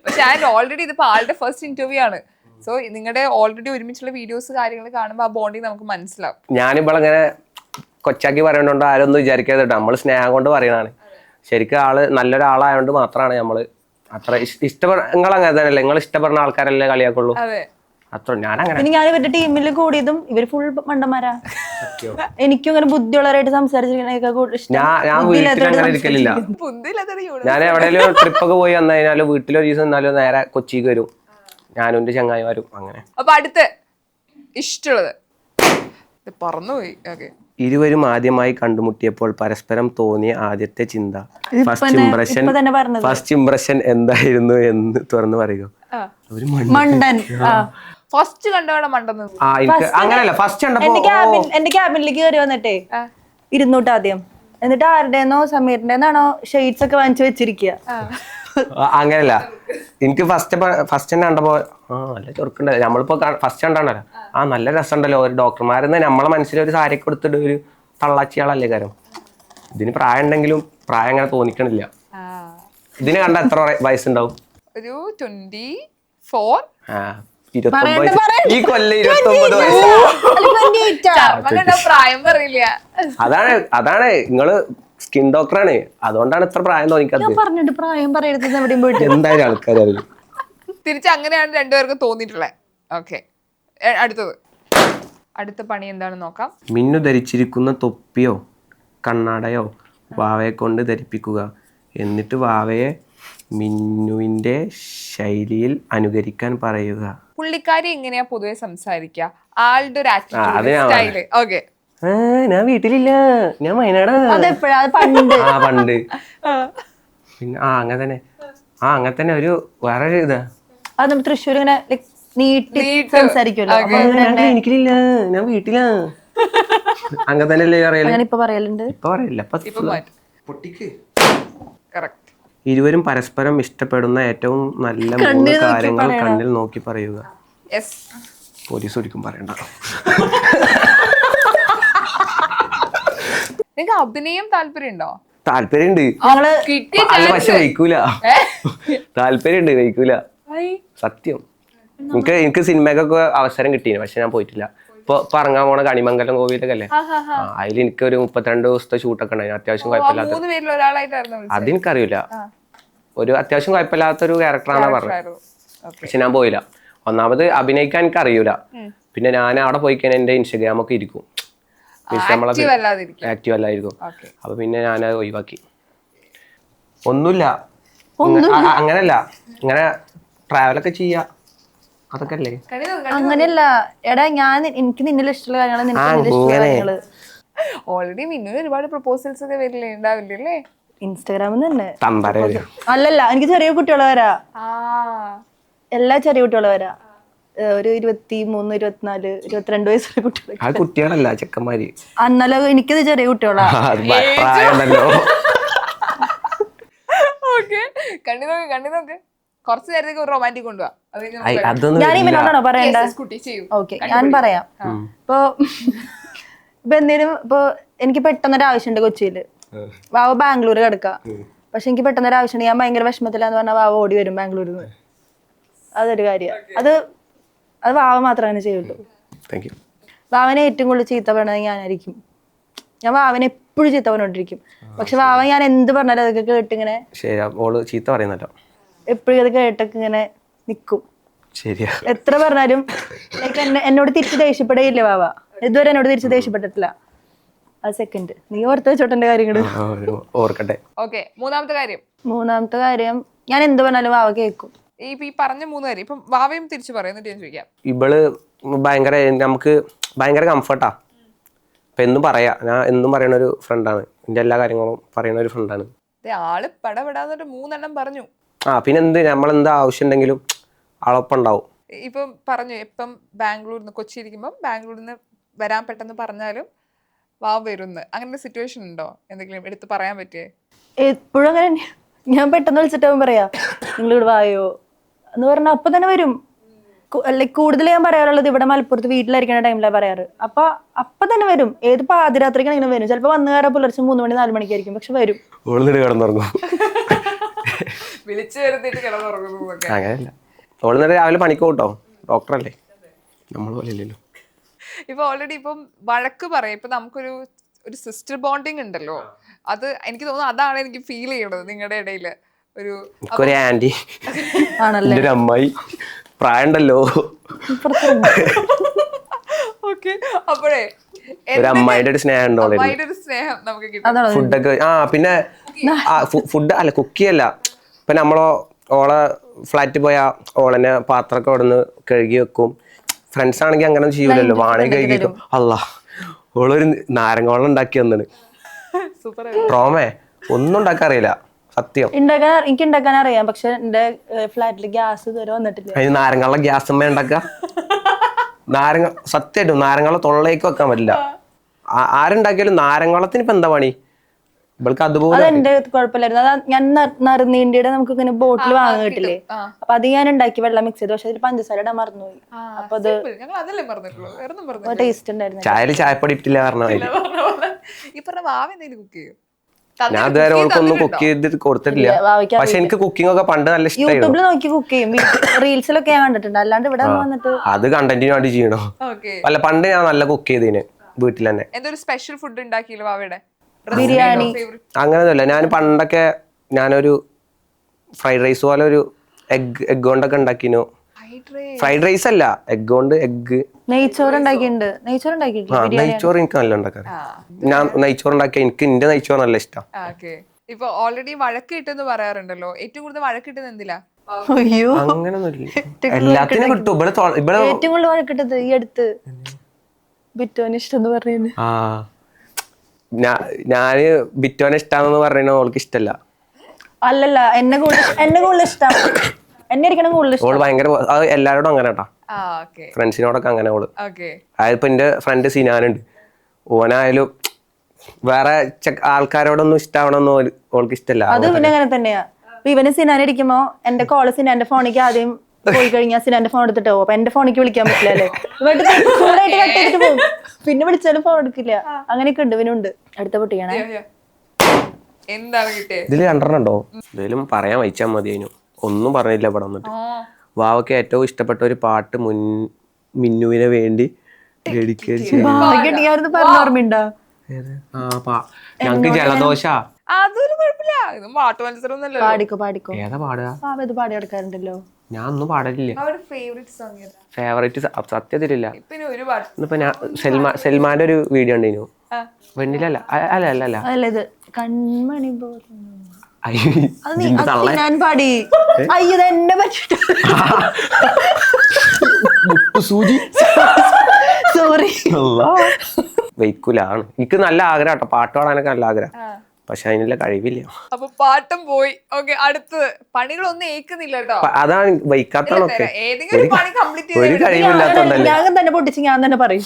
പക്ഷെ ഓൾറെഡി ഇതിപ്പോ ആളുടെ ഫസ്റ്റ് ഇന്റർവ്യൂ ആണ്. സോ നിങ്ങളുടെ ഓൾറെഡി ഒരുമിച്ചുള്ള വീഡിയോസ് കാര്യങ്ങൾ കാണുമ്പോൾ ആ ബോണ്ടിങ് നമുക്ക് മനസ്സിലാവും. ഞാനിപ്പോൾ അങ്ങനെ കൊച്ചാക്കി പറയണോണ്ട് ആരൊന്നും വിചാരിക്കാതെ നമ്മൾ സ്നേഹം കൊണ്ട് പറയണതാണ്. ശരിക്കും ആള് നല്ലൊരാളായതുകൊണ്ട് മാത്രമാണ് നമ്മള് അത്ര നിങ്ങൾ അങ്ങനെ തന്നെയല്ലേ, നിങ്ങൾ ഇഷ്ടപ്പെടുന്ന ആൾക്കാരല്ലേ കളിയാക്കുള്ളൂ. അത്ര ഞാൻ ഇവരുടെ ടീമിൽ കൂടിയതും ഇവര് ഫുൾ മണ്ടന്മാരാ. എനിക്കും ഇങ്ങനെ ബുദ്ധിയുള്ളവരായിട്ട് സംസാരിച്ചിരിക്കണേക്കാൾ ഞാൻ വീട്ടിൽ അങ്ങനെ ഇരിക്കലില്ല. ഞാൻ എവിടെയെങ്കിലും ട്രിപ്പൊക്കെ പോയി വന്നു കഴിഞ്ഞാൽ വീട്ടിലൊരു ദിവസം എന്നാലും നേരെ കൊച്ചിക്ക് വരും, ഞാനും എന്റെ ചങ്ങായിമാരും. അങ്ങനെ അപ്പൊ അടുത്ത് ഇഷ്ടമുള്ളത് പറന്നുപോയി. ഇരുവരും ആദ്യമായി കണ്ടുമുട്ടിയപ്പോൾ പരസ്പരം തോന്നിയ ആദ്യത്തെ ചിന്ത, ഫസ്റ്റ് ഇംപ്രഷൻ എന്തായിരുന്നു എന്ന് തുറന്നു പറയുക. മണ്ടൻ. ഫസ്റ്റ് കണ്ടവിടെ മണ്ടൻ. അങ്ങനെയല്ല, ഫസ്റ്റ് എന്റെ ക്യാബിനിലേക്ക് കയറി വന്നിട്ടേ ഇരുന്നൂട്ട് ആദ്യം, എന്നിട്ട് ആരുടെന്നോ സമീറിന്റെന്നാണോ ഷെയ്ഡ്സ് ഒക്കെ വാങ്ങിച്ചു വെച്ചിരിക്കുക. അങ്ങനെയല്ല, എനിക്ക് ഫസ്റ്റ് തന്നെ കണ്ടപ്പോ നല്ല ചൊറുക്കുണ്ടല്ലോ. നമ്മളിപ്പോ ഫസ്റ്റ് കണ്ടാണല്ലോ, നല്ല രസമുണ്ടല്ലോ. ഒരു ഡോക്ടർമാരെന്ന് നമ്മളെ മനസ്സിലൊരു സാരി കൊടുത്തിട്ട് ഒരു തള്ളാച്ചിയാളല്ലേ കാര്യം. ഇതിന് പ്രായം ഉണ്ടെങ്കിലും പ്രായം അങ്ങനെ തോന്നിക്കണില്ല. ഇതിന് കണ്ട എത്ര വയസ്സുണ്ടാവും? ഒരു 24. ഈ കൊല്ലം 29 വയസ്സ്. പ്രായം പറയില്ല. അതാണ് നിങ്ങള് സ്കിൻ ഡോക്ടറാണ്, അതുകൊണ്ടാണ് ഇത്ര പ്രായം തോന്നിക്കാത്തത്. പ്രായം പറയരുത് എന്തായാലും ആൾക്കാർ അറിയും. തിരിച്ച് അങ്ങനെയാണ് രണ്ടുപേർക്കും തോന്നിയിട്ടുള്ളത്. ഓക്കെ, അടുത്ത പണി എന്താണെന്ന് നോക്കാം. മിന്നു ധരിച്ചിരിക്കുന്ന തൊപ്പിയോ കണ്ണാടയോ വാവയെ കൊണ്ട് ധരിപ്പിക്കുക. എന്നിട്ട് വാവയെ മിന്നുവിന്റെ ശൈലിയിൽ അനുകരിക്കാൻ പറയുക. പുള്ളിക്കാരി എങ്ങനെയാ പൊതുവെ സംസാരിക്കുക? ആളുടെ ഒരു ആറ്റിറ്റ്യൂഡ്, സ്റ്റൈല്. ഓക്കെ, ഞാൻ വീട്ടിലില്ല, ഞാൻ വയനാടാണ്. പണ്ട് പിന്നെ അങ്ങനെ തന്നെ അങ്ങനെ തന്നെ ഒരു വേറൊരു ഇതാ. അത് തൃശ്ശൂർ ഇങ്ങനെ നീട്ടി സംസാരിക്കുമല്ലോ. എനിക്കില്ല, ഞാൻ വീട്ടിലാ. അങ്ങനെ തന്നെയല്ലേ അറിയാലോ. ഇപ്പൊ പറയലുണ്ട്. ഇപ്പൊ പറയില്ല. ഇരുവരും പരസ്പരം ഇഷ്ടപ്പെടുന്ന ഏറ്റവും നല്ല 3 കാര്യങ്ങൾ കണ്ണിൽ നോക്കി പറയുക. പോലീസ് ഒരിക്കും പറയണ്ട. നിങ്ങൾക്ക് അഭിനയം താല്പര്യമുണ്ടോ? താല്പര്യമുണ്ട്, പക്ഷെ വയ്ക്കൂല. താല്പര്യമുണ്ട്, വയ്ക്കൂല. സത്യം. എനിക്ക് സിനിമക്കൊക്കെ അവസരം കിട്ടീന്, പക്ഷെ ഞാൻ പോയിട്ടില്ല. ഇപ്പൊ ഇറങ്ങാൻ പോണ കണിമംഗലം കോവിലൊക്കെ അല്ലേ, അതിൽ എനിക്ക് ഒരു 32 ദിവസത്തെ ഷൂട്ടൊക്കെ ഉണ്ടായിരുന്നു. അത്യാവശ്യം കുഴപ്പമില്ലാത്ത, അതെനിക്കറിയില്ല. ഒരു അത്യാവശ്യം കുഴപ്പമില്ലാത്തൊരു ക്യാരക്ടറാണ് പറഞ്ഞത്, പക്ഷെ ഞാൻ പോയില്ല. ഒന്നാമത് അഭിനയിക്കാൻ എനിക്ക് അറിയൂല. പിന്നെ ഞാൻ അവിടെ പോയി കഴിഞ്ഞാൽ എന്റെ ഇൻസ്റ്റഗ്രാമൊക്കെ ഇരിക്കും, ആക്റ്റീവ് അല്ലായിരിക്കും. അപ്പൊ പിന്നെ ഞാൻ ഒഴിവാക്കി. ഒന്നുമില്ല, അങ്ങനല്ല, ഇങ്ങനെ ട്രാവലൊക്കെ ചെയ്യാ, അതൊക്കെ അല്ലേ. അങ്ങനെയല്ല എടാ, എനിക്ക് നിന്നിൽ ഇഷ്ടമുള്ള കാര്യങ്ങള്. ഓൾറെഡി മിന്നുവിന് ഒരുപാട് പ്രപ്പോസൽസ് ഒക്കെ വരില്ലേ, ഉണ്ടാവില്ലേ? ഇൻസ്റ്റാഗ്രാമിൽ തന്നെ. അല്ലല്ല, എനിക്ക് ചെറിയ കുട്ടികളെ വരാ, എല്ലാ ചെറിയ കുട്ടികളെ വരാ. ഒരു 23, 24, 22 വയസ്സുള്ള കുട്ടികൾ. കുട്ടികളല്ല, ചെക്കന്മാര്. എന്നാലും എനിക്കത് ചെറിയ കുട്ടികളാ. കണ്ണി നോക്ക് കുറച്ചു നേരത്തേക്ക് ഒരു റൊമാൻറ്റിക് കൊണ്ടുപോവാ. ഞാൻ ഇവനോടാണോ പറയണ്ടേ? ഓക്കെ, ഞാൻ പറയാം. ഇപ്പൊ എന്തേലും ഇപ്പൊ എനിക്ക് പെട്ടെന്നൊരു ആവശ്യമുണ്ട് കൊച്ചിയില്, വാവ ബാംഗ്ലൂർ കിടക്കാം. പക്ഷെ എനിക്ക് പെട്ടെന്നൊരു ആവശ്യമുണ്ട്, ഞാൻ ഭയങ്കര വിഷമത്തിലാന്ന് പറഞ്ഞാൽ വാവ ഓടി വരും ബാംഗ്ലൂരിൽ നിന്ന്. അതൊരു കാര്യം. അത് വാവ മാത്രമേ അങ്ങനെ ചെയ്യുള്ളൂ. വാവനെ ഏറ്റവും കൂടുതൽ ചീത്ത പറയണത് ഞാനായിരിക്കും. ഞാൻ വാവനെ എപ്പോഴും ചീത്ത പറഞ്ഞോണ്ടിരിക്കും. പക്ഷെ വാവ ഞാൻ എന്ത് പറഞ്ഞാലും അതൊക്കെ കേട്ടിങ്ങനെ ചീത്ത പറയുന്നല്ലോ, എപ്പോഴും അത് കേട്ടൊക്കെ ഇങ്ങനെ നിക്കും. എത്ര പറഞ്ഞാലും എന്നോട് തിരിച്ച് ദേഷ്യപ്പെടുകയില്ല വാവ. ഇതുവരെ എന്നോട് തിരിച്ച് ദേഷ്യപ്പെട്ടിട്ടില്ല. അത് സെക്കൻഡ്. നീ ഓർത്ത് വെച്ചോട്ടെ കാര്യങ്ങള്. ഓർക്കട്ടെ. ഓക്കെ, മൂന്നാമത്തെ കാര്യം. മൂന്നാമത്തെ കാര്യം, ഞാൻ എന്ത് പറഞ്ഞാലും വാവ കേൾക്കും. ഈ പറഞ്ഞ 3 കാര്യം ഇപ്പം വാവയും തിരിച്ചു പറയും, എന്നിട്ട് ഞാൻ ചോദിക്കാം. ഇവള് ഭയങ്കര നമുക്ക് ഭയങ്കര കംഫർട്ടാ. ഇപ്പൊ എന്നും പറയാ, ഞാൻ എന്നും പറയണ ഒരു ഫ്രണ്ടാണ്. എന്റെ എല്ലാ കാര്യങ്ങളും പറയുന്ന ഒരു ഫ്രണ്ടാണ്. ആള് പടപെടാന്നിട്ട് 3 എണ്ണം പറഞ്ഞു. പിന്നെ എന്ത് നമ്മളെന്ത് ആവശ്യം ഉണ്ടെങ്കിലും ആളൊപ്പം ഉണ്ടാവും. ഇപ്പം പറഞ്ഞു ഇപ്പം ബാംഗ്ലൂരിൽ നിന്ന് കൊച്ചി ഇരിക്കുമ്പം ബാംഗ്ലൂരിൽ നിന്ന് വരാൻ പെട്ടെന്ന് പറഞ്ഞാലും വാവ് വരുന്ന്. അങ്ങനെ സിറ്റുവേഷൻ ഉണ്ടോ എന്തെങ്കിലും എടുത്ത് പറയാൻ പറ്റിയേ? എപ്പോഴും അങ്ങനെ. ഞാൻ പെട്ടെന്ന് വിളിച്ചിട്ടാവും പറയാ നിങ്ങൾ ഇവിടെ വായോ എന്ന് പറഞ്ഞാൽ അപ്പൊ തന്നെ വരും. ലൈക്ക് കൂടുതൽ ഞാൻ പറയാറുള്ളത് ഇവിടെ മലപ്പുറത്ത് വീട്ടിലായിരിക്കുന്ന ടൈമിലാണ് പറയാറ്. അപ്പൊ തന്നെ വരും. ഏത് പാതിരാത്രിക്കാണ് ഇങ്ങനെ വരും. ചിലപ്പോ വന്നു കയറാൻ പുലർച്ചെ 3 മണി 4 മണിക്കായിരിക്കും, പക്ഷെ വരും. കിടന്നുറങ്ങും. വിളിച്ചു വരുത്തിട്ട് കിടന്നുറങ്ങുന്നു. അങ്ങനെയല്ല, ഓള് രാവിലെ പണിക്ക് പോട്ടോ, ഡോക്ടറല്ലേ, നമ്മൾ പോലെ ഇല്ലല്ലോ. ഇപ്പൊ ഓൾറെഡി ഇപ്പം വഴക്ക് പറയാം. ഇപ്പൊ നമുക്കൊരു സിസ്റ്റർ ബോണ്ടിങ് ഉണ്ടല്ലോ, അത് എനിക്ക് തോന്നുന്നു അതാണ് എനിക്ക് ഫീൽ ചെയ്യണത് നിങ്ങളുടെ ഇടയില്. ഒരു ആന്റി ആണല്ലേ, ഒരു അമ്മായി, പ്രായണ്ടല്ലോ. ഓക്കെ, അപ്പോഴേ ഒരു അമ്മായിയുടെ ഒരു സ്നേഹം ഉണ്ടോ? അമ്മായിയുടെ ഒരു സ്നേഹം നമുക്ക് കിട്ടും. ഫുഡൊക്കെ പിന്നെ ഫുഡ് അല്ല, കുക്കിയല്ല. ഇപ്പൊ നമ്മളോ ഓളെ ഫ്ലാറ്റിൽ പോയാ ഓളനെ പാത്രമൊക്കെ അവിടെ നിന്ന് കഴുകി വെക്കും. ഫ്രണ്ട്സ് ആണെങ്കിൽ അങ്ങനെ ചെയ്യൂലല്ലോ, വാണി കഴുകി വെക്കും. അല്ലാ, ഓളൊരു നാരങ്ങ വെള്ളം ഉണ്ടാക്കി വന്നിട്ട് ട്രോമേ ഒന്നും ഉണ്ടാക്കാൻ അറിയില്ല, സത്യം. എനിക്ക് ഉണ്ടാക്കാൻ അറിയാം, പക്ഷെ എന്റെ ഫ്ലാറ്റിൽ ഗ്യാസ് ഇതുവരെ വന്നിട്ടില്ല. അതിന് നാരങ്ങ ഗ്യാസ് അമ്മ ഉണ്ടാക്ക. നാരങ്ങ സത്യമായിട്ടും നാരങ്ങ തൊള്ളേക്ക് വെക്കാൻ പറ്റില്ല. ആരുണ്ടാക്കിയാലും നാരങ്ങത്തിന് ഇപ്പൊ എന്താ പണി? ഇവൾക്ക് അതുപോലെ എന്റെ കുഴപ്പമില്ലായിരുന്നു. ഞാൻ നറുനീണ്ടിയുടെ നമുക്ക് ഇങ്ങനെ ബോട്ടിൽ വാങ്ങാൻ കിട്ടില്ലേ, അപ്പൊ അത് ഞാൻ ഉണ്ടാക്കി വെള്ളം മിക്സ് ചെയ്തു. പക്ഷെ അതിൽ പഞ്ചസാര ഇടാൻ മറന്നുപോയി. അപ്പൊ അത് ടേസ്റ്റ് ഉണ്ടായിരുന്നു. ചായയിൽ ചായപ്പൊടി ഇട്ടില്ല പറഞ്ഞ ഞാൻ അതുവരെ ഓൾക്കൊന്നും കുക്ക് ചെയ്ത് കൊടുത്തിട്ടില്ല. പക്ഷെ എനിക്ക് കുക്കിംഗ് ഒക്കെ പണ്ട് നല്ല ഇഷ്ടമായിരുന്നു. യൂട്യൂബിൽ നോക്കി കുക്ക് ചെയ്യും, റീൽസിലൊക്കെ ഞാൻ കണ്ടിട്ടുണ്ട്. അല്ലാണ്ട് ഇവിടെ വന്നിട്ട് അത് കണ്ടന്റിന് വേണ്ടി ചെയ്യണോ? അല്ല, പണ്ട് ഞാൻ നല്ല കുക്ക് ചെയ്തതിന് വീട്ടിൽ തന്നെ. എന്തൊരു സ്പെഷ്യൽ ഫുഡ് ഉണ്ടാക്കിയില്ല അവിടെ? ബിരിയാണി അങ്ങനെയൊന്നുമില്ല. ഞാൻ പണ്ടൊക്കെ ഞാനൊരു ഫ്രൈഡ് റൈസ് പോലെ ഒരു എഗ് കൊണ്ടൊക്കെ ഉണ്ടാക്കിനു. ഫ്രൈഡ് റൈസ് അല്ല, എഗ് കൊണ്ട് നെയ്ച്ചോറ് ഉണ്ടാക്കിയിട്ടുണ്ട്. നെയ്ച്ചോറ് എനിക്ക് നല്ല ഉണ്ടാക്കാൻ. ഞാൻ നെയ്ച്ചോറ് ഉണ്ടാക്കിയ എനിക്ക് എന്റെ നെയ്ച്ചോറ് നല്ല ഇഷ്ടം. ഇപ്പൊ ഓൾറെഡി വഴക്ക് കിട്ടുമെന്ന് പറയാറുണ്ടല്ലോ, ഏറ്റവും കൂടുതൽ വഴക്ക് കിട്ടുന്നത് എന്തിലാ? അങ്ങനൊന്നുമില്ല, എല്ലാത്തിനും കിട്ടും. ഇവിടെ ഏറ്റവും കൂടുതൽ വഴക്കിട്ടത് ഈ അടുത്ത് ബിറ്റോന് ഇഷ്ടം എന്ന് പറയുന്നത്. ഞാന് ബിറ്റോനെ ഇഷ്ടാന്ന് പറഞ്ഞ ഓൾക്ക് ഇഷ്ടല്ല. അല്ലല്ല, എന്നെ കൂടുതൽ ഇഷ്ടം. എന്നെ ഇരിക്കണം കൂടുതൽ ഇഷ്ടം. ഓള് ഭയങ്കര എല്ലാരോടും അങ്ങനെ കേട്ടാ, ഫ്രണ്ട്സിനോടൊക്കെ അങ്ങനെ ഓള്. അതായത് ഇപ്പൊ എന്റെ ഫ്രണ്ട് സിനാനുണ്ട്, ഓനായാലും വേറെ ആൾക്കാരോടൊന്നും ഇഷ്ടാവണമെന്ന് ഓൾക്ക് ഇഷ്ടല്ല. അത് പിന്നെ അങ്ങനെ തന്നെയാ. ഇവന് സിനാൻ ഇരിക്കുമ്പോ എന്റെ കോള് സിനാന്റെ ഫോണിലേക്ക് ആദ്യം പോയി കഴിഞ്ഞാൽ സിനാന്റെ ഫോൺ എടുത്തിട്ട് പോകും. അപ്പൊ എന്റെ ഫോണിലേക്ക് വിളിക്കാൻ പറ്റില്ല അല്ലേ, കട്ട് പോകും. പിന്നെ വിളിച്ചാലും ഫോൺ എടുക്കില്ല. അങ്ങനെയൊക്കെ ഉണ്ട്, ഇവനുണ്ട്. അടുത്ത പൊട്ടിക്കണേ. ഇതില് 2 ഉണ്ടോ? എന്തേലും പറയാൻ വായിച്ചാൽ മതി. അതിനും ഒന്നും പറഞ്ഞില്ല ഇവിടെ വന്നിട്ട്. വാവയ്ക്ക് ഏറ്റവും ഇഷ്ടപ്പെട്ട ഒരു പാട്ട് മിന്നുവിനെ വേണ്ടി ഡെഡിക്കേറ്റ് ചെയ്തു. പറഞ്ഞോർമ്മയുണ്ടോ? ഞങ്ങക്ക് ജലദോഷ. അതൊരു കുഴപ്പമില്ല, ഇതും പാട്ട് മത്സരം പാടിക്കോ. ഏതാ പാടുക? ഇത് പാടി എടുക്കാറുണ്ടല്ലോ. ഞാൻ ഒന്നും പാടലില്ല. ഫേവറേറ്റ് സത്യത്തിലില്ല. ഇപ്പൊ ഞാൻ സൽമാന്റെ ഒരു വീഡിയോ ഉണ്ടോ? വെണ്ണിലല്ല, അല്ല ഇത് കൺമണി ഞാൻ പാടി. അയ്യോ, എന്നെ പറ്റിട്ട് സൂചി. സോറി, വെയ്ക്കൂലാണ്. എനിക്ക് നല്ല ആഗ്രഹം കേട്ടോ, പാട്ട് പാടാനൊക്കെ നല്ല ആഗ്രഹം. പക്ഷെ അതിനുള്ള കഴിവില്ല. അപ്പൊ പാട്ടും പോയി. ഓക്കെ, അടുത്ത് പണികളൊന്നും ഏക്കുന്നില്ല കേട്ടോ. അതാണ് വൈക്കാത്തൊക്കെ ഒരു കഴിവില്ലാത്തോണ്ടല്ലേ. ഞാൻ തന്നെ പൊട്ടിച്ച് ഞാൻ തന്നെ പറയും.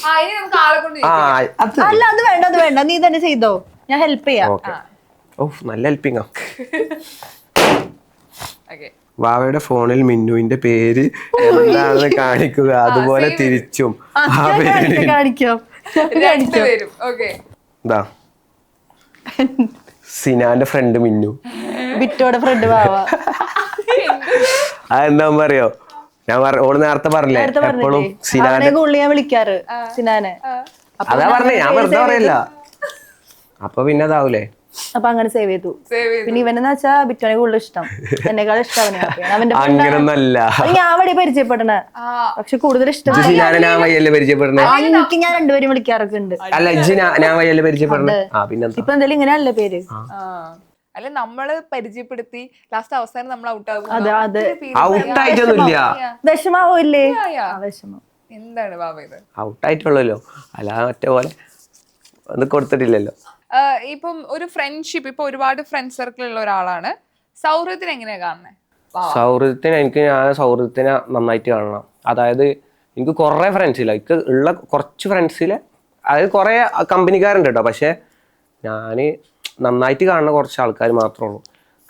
അല്ല, അത് വേണ്ട, നീ തന്നെ ചെയ്തോ, ഞാൻ ഹെൽപ്പ് ചെയ്യാം. നല്ല ഹെൽപ്പിങ്ങാ. വാവയുടെ ഫോണിൽ മിന്നുവിന്റെ പേര് എന്താണെന്ന് കാണിക്കുക, അതുപോലെ തിരിച്ചും കാണിക്കാം. സിനാന്റെ ഫ്രണ്ട് മിന്നു, ബിറ്റോടെ ഫ്രണ്ട് വാവ. അതെന്താ പറയോ? ഞാൻ ഓള് നേരത്തെ പറഞ്ഞില്ലേ, എപ്പോഴും സിനാനെ ഞാൻ വിളിക്കാറ് സിനാനെ. അതാ പറഞ്ഞേ, ഞാൻ വെറുതെ പറയല്ല. അപ്പൊ പിന്നെ അതാവൂലേ. അപ്പൊ അങ്ങനെ സേവ് ചെയ്തു. പിന്നെ ഇവനെന്ന് വെച്ചാ ബിറ്റോനെ കൂടുതൽ ഇഷ്ടം, എന്നെക്കാളും ഇഷ്ടം അവനെ. അവന്റെ അങ്ങനൊന്നല്ല, ഞാൻ അവിടെ പരിചയപ്പെടണേ, പക്ഷെ കൂടുതൽ ഇഷ്ടം ഞാൻ വയ്യല്ലേ പരിചയപ്പെടണേ. എനിക്ക് ഞാൻ രണ്ടുപേരും വിളിക്കാറൊക്കെ ഉണ്ട്. അല്ല ഇജ്ജ് ഞാൻ വയ്യല്ലേ പരിചയപ്പെടണേ. പിന്നെ ഇപ്പൊ എന്തായാലും ഇങ്ങനെയല്ലേ പേര്. അല്ല നമ്മള് പരിചയപ്പെടുത്തി ലാസ്റ്റ് അവസാനം നമ്മൾ ഔട്ടായിട്ടൊന്നുമില്ല. വിഷമാവൂല്ലേ? വിഷമം എന്താണ് ബാബ ഇത്? ഔട്ടായിട്ടുള്ളല്ലോ, അല്ലാതെ മറ്റേ പോലെ ഒന്നും കൊടുത്തിട്ടില്ലല്ലോ. ഇപ്പം ഒരു ഫ്രണ്ട്ഷിപ്പ്, ഇപ്പൊ ഒരുപാട് ഫ്രണ്ട് സർക്കിൾ ഉള്ള ഒരാളാണ്, സൗഹൃദത്തിന് എങ്ങനെയാ കാണുന്നത്? സൗഹൃദത്തിന് ഞാൻ സൗഹൃദത്തിനെ നന്നായിട്ട് കാണണം. അതായത് എനിക്ക് കുറേ ഫ്രണ്ട്സില്ല, എനിക്ക് ഉള്ള കുറച്ച് ഫ്രണ്ട്സിൽ അതായത് കുറേ കമ്പനിക്കാരുണ്ട് കേട്ടോ. പക്ഷെ ഞാൻ നന്നായിട്ട് കാണുന്ന കുറച്ച് ആൾക്കാർ മാത്രമേ ഉള്ളൂ.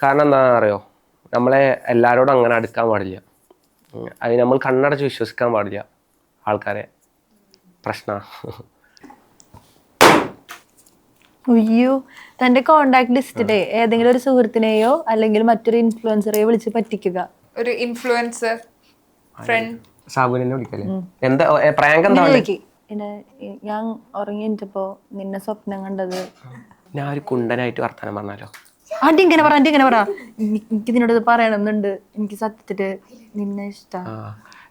കാരണം എന്താണെന്ന് അറിയോ, നമ്മളെ എല്ലാവരോടും അങ്ങനെ അടുക്കാൻ പാടില്ല. അത് നമ്മൾ കണ്ണടച്ച് വിശ്വസിക്കാൻ പാടില്ല ആൾക്കാരെ. പ്രശ്നമാണ്. അയ്യോ, തന്റെ കോണ്ടാക്ട് ലിസ്റ്റിലെ ഏതെങ്കിലും ഒരു സുഹൃത്തിനെയോ അല്ലെങ്കിൽ മറ്റൊരു ഇൻഫ്ലുവൻസറെയോ വിളിച്ച് പറ്റിക്കുക. ഒരു ഇൻഫ്ലുവൻസർ ഫ്രണ്ട് സാബുവിനെ വിളിക്കല്ലേ? എന്താ പ്രാങ്ക്? എന്താ ഞാൻ ഉറങ്ങി എണീറ്റപ്പോ നിന്നെ സ്വപ്നം കണ്ടത്. ഞാൻ ഒരു കുണ്ടനായിട്ട് വർത്താനം പറഞ്ഞാലോ? ആന്റി ഇങ്ങനെ പറ, എനിക്ക് നിന്നോട് ഇത് പറയണമെന്നുണ്ട്. എനിക്ക് സത്യത്തില് നിന്നെ ഇഷ്ടം.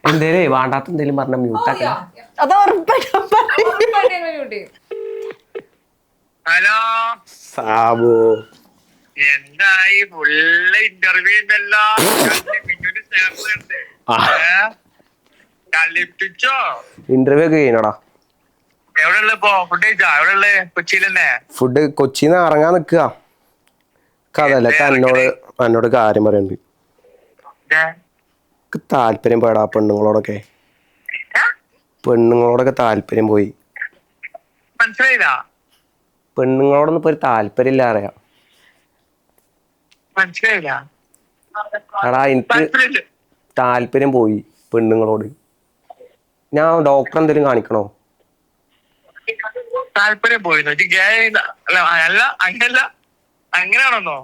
എന്തേലേ വേണ്ടാത്ത എന്തേലും പറഞ്ഞ മ്യൂട്ടാക്ക. അത് ഉറപ്പായിട്ടും ഹലോ സാബു, എന്തായി? ഫുള്ള് ഇന്റർവ്യൂ ഉണ്ടല്ലോ. കളിപ്പിച്ചോ? ഇന്റർവ്യൂ ഒക്കെ കഴിഞ്ഞോടാ? എവിടെ ഇപ്പോ? ഫുഡ് കഴിച്ചാ? എവിടെ? കൊച്ചിയിൽ തന്നെ. ഫുഡ് കൊച്ചിന്ന് ഇറങ്ങാൻ നിക്കുക. കഥല്ല, എന്നോട് കാര്യം പറയുന്നുണ്ട്. താല്പര്യം പോയടാ പെണ്ണുങ്ങളോടൊക്കെ താല്പര്യം പോയി. മനസ്സിലായില്ല? പെണ്ണുങ്ങളോടൊന്നും ഇപ്പൊ ഒരു താല്പര്യം ഇല്ല അറിയാം. മനസ്സിലായില്ല? എടാ എനിക്ക് താല്പര്യം പോയി പെണ്ണുങ്ങളോട്. ഞാൻ ഡോക്ടർ എന്തെങ്കിലും കാണിക്കണോ? താല്പര്യം പോയിന്നോ? അല്ല അങ്ങനല്ല, അങ്ങനെയാണെന്നോ?